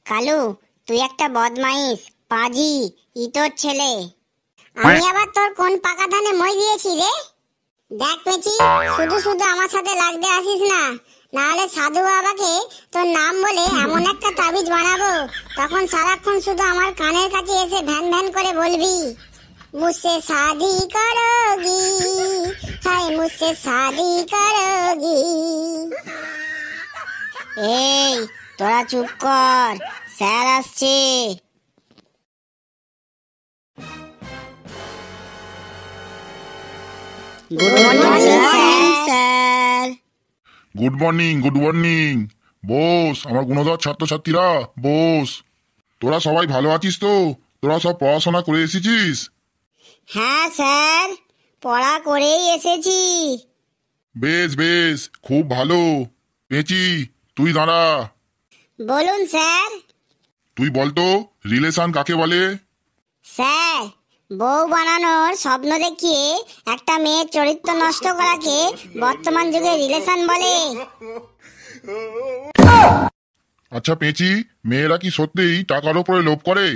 কালু, তুই একটা বদমাইশ, পাজি, ইতর ছেলে। আমি আবার তোর কোন পাকা ধানে মই দিয়েছি রে? দেখ পেঁচি, শুধু শুধু আমার সাথে লাগতে আসিস না, নাহলে সাধু বাবাকে তোর নাম বলে এমন একটা তাবিজ বানাবো, তখন সারাক্ষণ শুধু আমার কানের কাছে এসে ভ্যান ভ্যান করে বলবি, মুঝসে শাদি করোগি, হায় মুঝসে শাদি করোগি। এই তোরা চুপ কর, স্যার আসছে। Good morning sir. Good morning, good morning. Boss, আমার গুণধর ছাত্রছাত্রীরা বস। তোরা সবাই ভালো আছিস তো? তোরা সব পড়াশোনা করে এসেছিস? হ্যাঁ স্যার, পড়া করেই এসেছি। বেশ বেশ, খুব ভালো। পেঁচি, তুই দাঁড়া। বলুন স্যার। তুই বলতো রিলেশন কাকে বলে? স্যার, বউ বানানোর স্বপ্ন দেখিয়ে একটা মেয়ের চরিত্র নষ্ট করাকে বর্তমান যুগে রিলেশন বলে। আচ্ছা পেঁচি, মেয়েরা কি সত্যিই টাকার উপরে লোভ করে?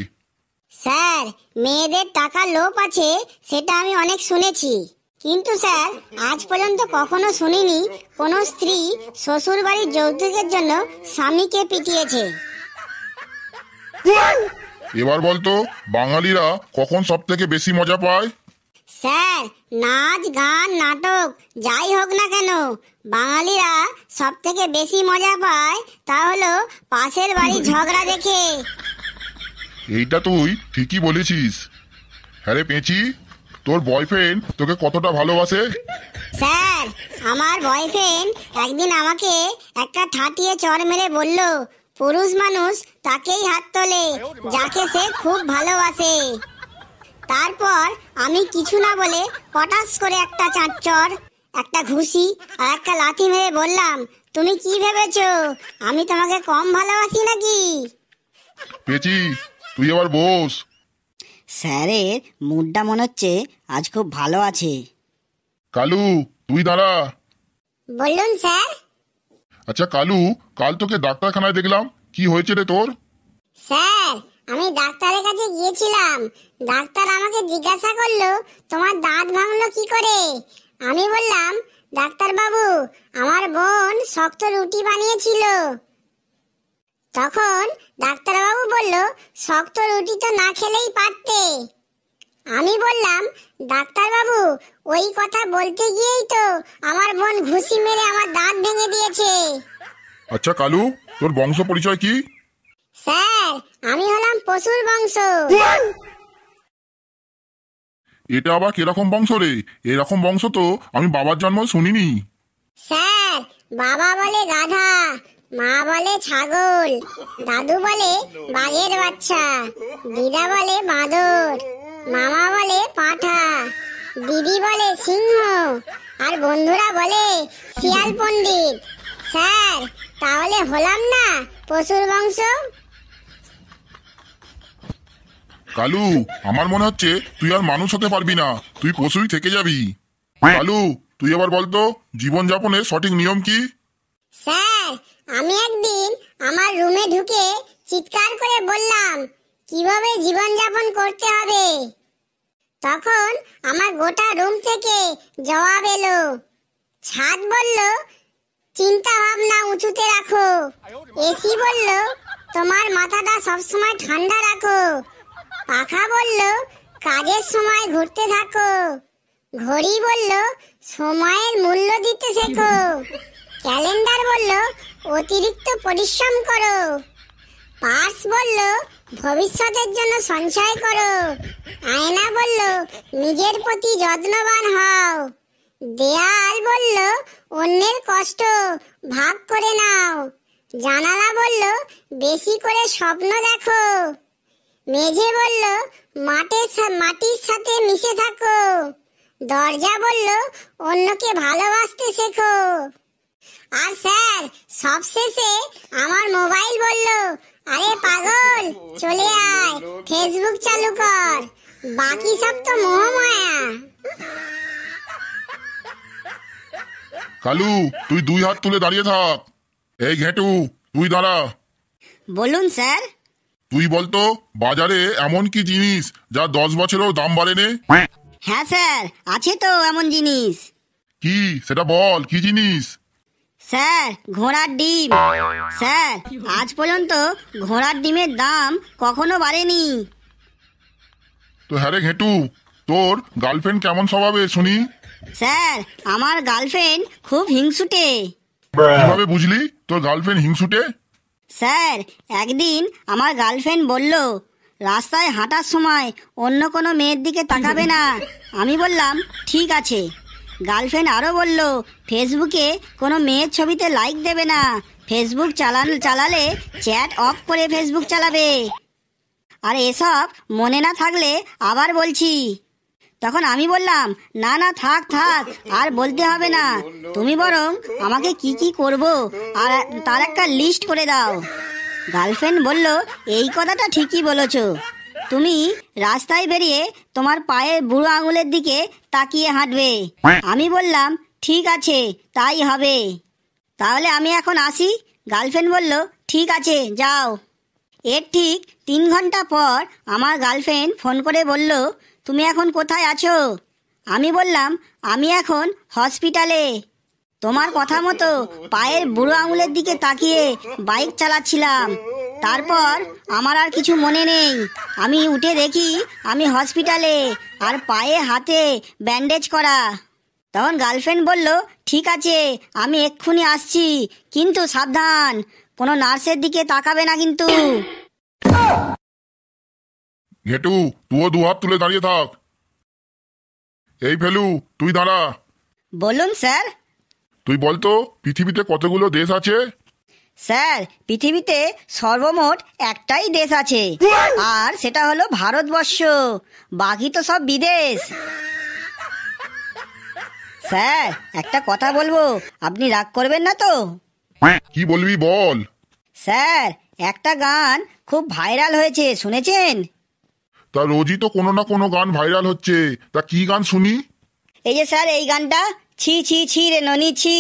স্যার, মেয়েদের টাকার লোভ আছে সেটা আমি অনেক শুনেছি, কিন্তু স্যার আজ পর্যন্ত কখনো শুনিনি কোনো স্ত্রী শ্বশুর বাড়ির যৌতুকের জন্য স্বামীকে পিটিয়েছে। এবার বলতো বাঙালিরা কখন সব থেকে বেশি মজা পায়? স্যার, নাচ গান নাটক যাই হোক না কেন, বাঙালিরা সব থেকে বেশি মজা পায় তা হলো পাশের বাড়ির ঝগড়া দেখে। এইটা তুই ঠিকই বলেছিস। হ্যাঁ রে পেঁচি, তোর বয়ফ্রেন্ড তোকে কতটা ভালোবাসে? স্যার, আমার বয়ফ্রেন্ড একদিন আমাকে একটা ঠাটিয়ে চড় মেরে বলল, পুরুষ মানুষ তাকেই হাত তোলে যাকে সে খুব ভালোবাসে। তারপর আমি কিছু না বলে পটাশ করে একটা চাঁচড়, একটা ঘুষি আর একটা লাথি মেরে বললাম, তুমি কি ভেবেছো আমি তোমাকে কম ভালোবাসি নাকি? পেঁচি, তুই এবার বস। স্যারের মুডটা মনে হচ্ছে আজ খুব ভালো আছে। কালু, তুই দাঁড়া। বলুন স্যার। আচ্ছা কালু, কাল তোকে ডাক্তারখানায় দেখলাম, কি হয়েছে রে তোর? স্যার, আমি ডাক্তারের কাছে গিয়েছিলাম। ডাক্তার আমাকে জিজ্ঞাসা করলো, তোমার দাঁত ভাঙলো কি করে? আমি বললাম, ডাক্তার বাবু, আমার বোন শক্ত রুটি বানিয়েছিল। তখন ডাক্তার বাবু বলল, শক্ত রুটি তো না খেলেই পারতে। আমি বললাম, ডাক্তার বাবু, ওই কথা বলতে গিয়েই তো আমার বোন ঘুষি মেরে আমার দাঁত ভেঙে দিয়েছে। আচ্ছা কালু, তোর বংশ পরিচয় কি? স্যার, আমি হলাম পশুর বংশ। এটা আবার কিরকম বংশ রে? এরকম বংশ তো আমি বাবার জন্ম শুনিনি। স্যার, বাবা বলে গাধা, মা বলে ছাগল, দাদু বলে বাঘের বাচ্চা, দিদা বলে বাঁদর, মামা বলে পাঁঠা, দিদি বলে সিংহ, আর বন্ধুরা বলে শিয়াল পণ্ডিত। স্যার, তাহলে হলাম না পশুর বংশ? কালু, আমার মনে হচ্ছে তুই আর মানুষ হতে পারবি না, তুই পশুই থেকে যাবি। কালু, তুই এবার বলতো জীবনযাপনের সঠিক নিয়ম কি? স্যার, আমি একদিন আমার রুমে ঢুকে চিৎকার করে বললাম, কিভাবে জীবনযাপন করতে হবে। তখন আমার গোটা রুম থেকে জবাব এলো। ছাদ বলল, চিন্তা ভাবনা উঁচুতে রাখো। এসি বলল, তোমার মাথাটা সবসময় ঠান্ডা রাখো। পাখা বলল, কাজের সময় ঘুরতে থাকো। ঘড়ি বলল, সময়ের মূল্য দিতে শেখো। ক্যালেন্ডার বলল, অতিরিক্ত পরিশ্রম করো। পার্স বলল, ভবিষ্যতের জন্য সঞ্চয় করো। আয়না বলল, নিজের প্রতি যত্নবান হও। দেয়াল বলল, অন্যের কষ্ট ভাগ করে নাও। জানালা বলল, বেশি করে স্বপ্ন দেখো। মেঝে বলল, মাটির সাথে মিশে থাকো। দরজা বলল, অন্যকে ভালোবাসতে শেখো। আর স্যার, সবশেষে আমার মোবাইল বলল, আরে পাগল, চলে আয়, ফেসবুক চালু কর। বাকি সব তো মোহমায়া। কালু, তুই দুই হাত তুলে দাঁড়িয়ে থাক। এই ঘেটু, তুই দাঁড়া। বলুন স্যার, তুই বলতো বাজারে এমন কি জিনিস যা 10 বছরেও দাম বাড়েনি? হ্যাঁ স্যার, আছে তো এমন জিনিস। কি সেটা বল, কি জিনিস? স্যার, ঘোড়ার ডিম। স্যার, আজ পর্যন্ত ঘোড়ার ডিমের দাম কখনো বাড়েনি। তো হ্যাঁ রে ঘেটু, তোর গার্লফ্রেন্ড কেমন স্বভাবের শুনি? স্যার, আমার গার্লফ্রেন্ড খুব হিংসুটে। কিভাবে বুঝলি তোর গার্লফ্রেন্ড হিংসুটে? স্যার, একদিন আমার গার্লফ্রেন্ড বলল রাস্তায় হাঁটার সময় অন্য কোনো মেয়ের দিকে তাকাবে না। আমি বললাম ঠিক আছে। গার্লফ্রেন্ড আরও বলল ফেসবুকে কোনো মেয়ের ছবিতে লাইক দেবে না, ফেসবুক চালালে চ্যাট অফ করে ফেসবুক চালাবে। আর এসব মনে না থাকলে আবার বলছি। তখন আমি বললাম না না, থাক থাক, আর বলতে হবে না, তুমি বরং আমাকে কি কি করব আর তার একটা লিস্ট করে দাও। গার্লফ্রেন্ড বলল এই কথাটা ঠিকই বলেছো, তুমি রাস্তায় বেরিয়ে তোমার পায়ের বুড়ো আঙুলের দিকে তাকিয়ে হাঁটবে। আমি বললাম ঠিক আছে, তাই হবে। তাহলে আমি এখন আসি। গার্লফ্রেন্ড বলল ঠিক আছে, যাও। এর ঠিক 3 ঘন্টা পর আমার গার্লফ্রেন্ড ফোন করে বলল তুমি এখন কোথায় আছো? আমি বললাম আমি এখন হসপিটালে। তোমার কথা মতো পায়ের বুড়ো আঙুলের দিকে তাকিয়ে বাইক চালাচ্ছিলাম। তারপর আমার আর কিছু মনে নেই। আমি উঠে দেখি আমি হসপিটালে, আর পায়ে হাতে ব্যান্ডেজ করা। তখন গার্লফ্রেন্ড বলল ঠিক আছে, আমি এক্ষুনি আসছি, কিন্তু সাবধান, কোনো নার্সের দিকে তাকাবে না কিন্তু। ঘেটু, তুইও 2 হাত তুলে দাঁড়িয়ে থাক। এই ফেলু, তুই দাঁড়া। বলুন স্যার। তুই বলতো পৃথিবীতে কতগুলো দেশ আছে? স্যার, পৃথিবীতে সর্বমোট একটাই দেশ আছে, আর সেটা হলো ভারতবর্ষ। বাকি তো সব বিদেশ। স্যার, একটা কথা বলবো, আপনি রাগ করবেন না তো? কি বলবি বল। স্যার, একটা গান খুব ভাইরাল হয়েছে, শুনেছেন? তা রোজই তো কোনো না কোনো গান ভাইরাল হচ্ছে, তা কি গান শুনি? এই যে স্যার, এই গানটা, ছি ছি ছি রে ননি ছি।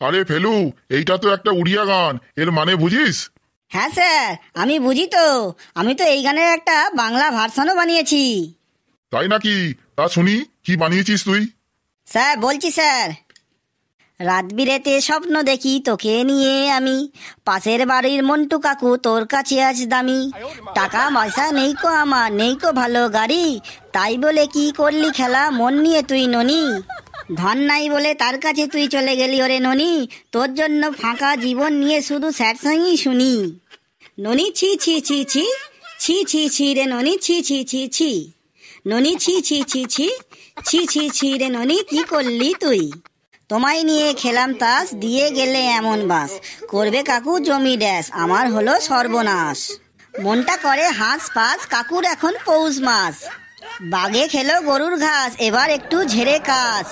আরে ফেলু, এইটা তো একটা উড়িয়া গান, এর মানে বুঝিস? হ্যাঁ স্যার, আমি বুঝি তো। আমি তো এই গানের একটা বাংলা ভার্সনও বানিয়েছি। তাই নাকি? তা শুনি, কি বানিয়েছিস তুই? স্যার বলছি স্যার। রাত বিরেতে স্বপ্ন দেখি তোকে নিয়ে আমি, পাশের বাড়ির মন্টু কাকু তোর কাছে আজ দামি, টাকা পয়সা নেই কো আমার, নেই কো ভালো গাড়ি, তাই বলে কি করলি খেলা মন নিয়ে তুই ননি, ধন নাই বলে তার কাছে তুই চলে গেলি ওরে ননি, তোর জন্য ফাঁকা জীবন নিয়ে শুধু স্যাড সঙ্গই শুনি। ননি ছি ছি ছি ছি, ছি ছি ছি রে ননি ছি ছি ছি ছি, ননি ছি ছি ছি ছি, ছি ছি ছি রে ননি কি করলি তুই, তোমায় নিয়ে খেলাম তাস, দিয়ে গেলে এমন বাস, করবে কাকু জমি ড্যাস, আমার হলো সর্বনাশ, মনটা করে হাঁস পাস, কাকুর এখন পৌষ মাস, বাগে খেলো গরুর ঘাস, এবার একটু ঝেড়ে কাস।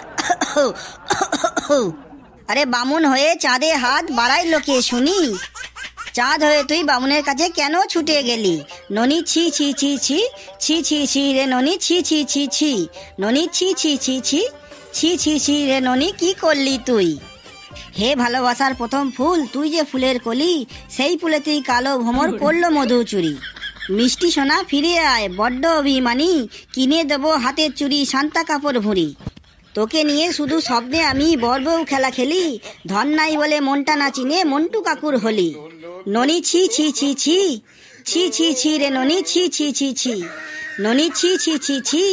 আরে বামুন হয়ে চাঁদে হাত বাড়াই লোকে শুনি, চাঁদ হয়ে তুই বামুনের কাছে কেন ছুটে গেলি, ননি ছি ছি ছি ছি, ছি ছি ছি রে ননি ছি ছি ছি ছি, ননি ছি ছি ছি ছি, ছি ছি ছি রে ননি কি করলি তুই, হে ভালোবাসার প্রথম ফুল তুই যে ফুলের কলি, সেই ফুলে তুই কালো ভ্রমর করলো মধু চুরি, মিষ্টি সোনা ফিরে আয় বড্ড অভিমানী, কিনে দেবো হাতের চুড়ি শান্তা কাপড় ভুঁড়ি, তোকে নিয়ে শুধু স্বপ্নে আমি বর্বউ খেলা খেলি, ধন নাই বলে মনটা না চিনে মন্টু কাকুর হলি, ননি ছি ছি ছি ছি, ছি ছি ছি রে ননি ছি ছি ছি ছি, ননি ছি ছি ছি ছি,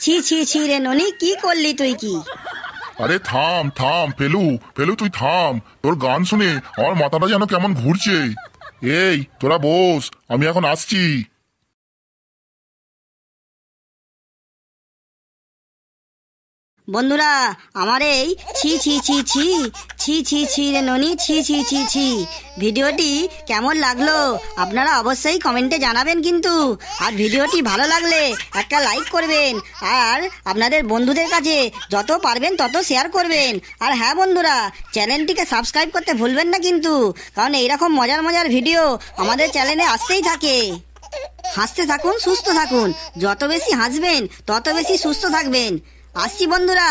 ছি ছি ছি রে ননি কি করলি তুই কি। আরে থাম থাম ফেলু, ফেলু তুই থাম, তোর গান শুনে আমার মাথাটা যেন কেমন ঘুরছে। এই তোরা বস, আমি এখন আসছি। বন্ধুরা, আমার এই ছি ছি ছি ছি, ছি ছি ছি রে ননি ছি ছি ছি ছি ভিডিওটি কেমন লাগলো আপনারা অবশ্যই কমেন্টে জানাবেন কিন্তু, আর ভিডিওটি ভালো লাগলে একটা লাইক করবেন, আর আপনাদের বন্ধুদের কাছে যত পারবেন তত শেয়ার করবেন, আর হ্যাঁ বন্ধুরা, চ্যানেলটিকে সাবস্ক্রাইব করতে ভুলবেন না কিন্তু, কারণ এইরকম মজার মজার ভিডিও আমাদের চ্যানেলে আসতেই থাকে। হাসতে থাকুন, সুস্থ থাকুন, যত বেশি হাসবেন তত বেশি সুস্থ থাকবেন। আসছি বন্ধুরা।